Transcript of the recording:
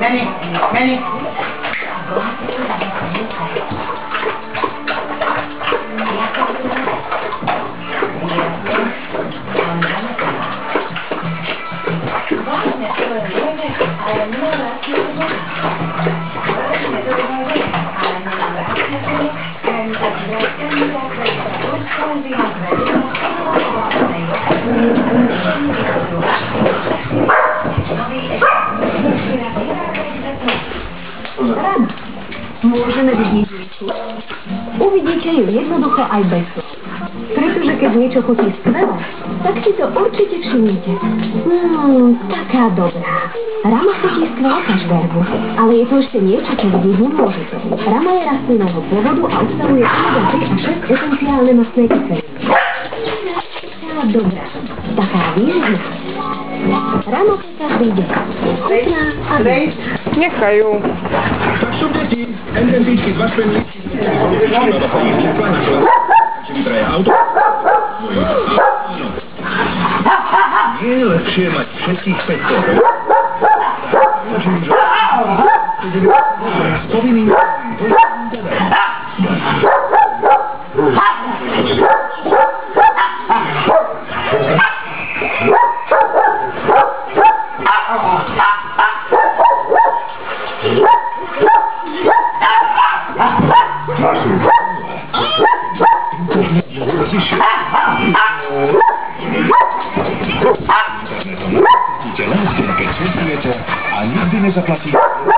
Meni. Môžeme vidieť ličku. Uvidíte ju jednoduché aj bez slov. Pretože keď niečo chutí skvele, tak si to určite všimnite. Taká dobrá. Rama chutí skvele každému, ale je tu ešte niečo, čo vidieť nemôžete. Rama je rastlinného pôvodu a obsahuje omega-3 a 6 esenciálne mastné kyseliny. Taká dobrá. Taká výživná. Rama pre každý deň. Chutná a výživná. Nechajú. Tak sú deti. Ententíčky, dva špendlíčky. Či vytraja auto? Nie je lepšie mať všetkých 5 korov. S povinným keď cestujete a nikdy nezaplatíte auto.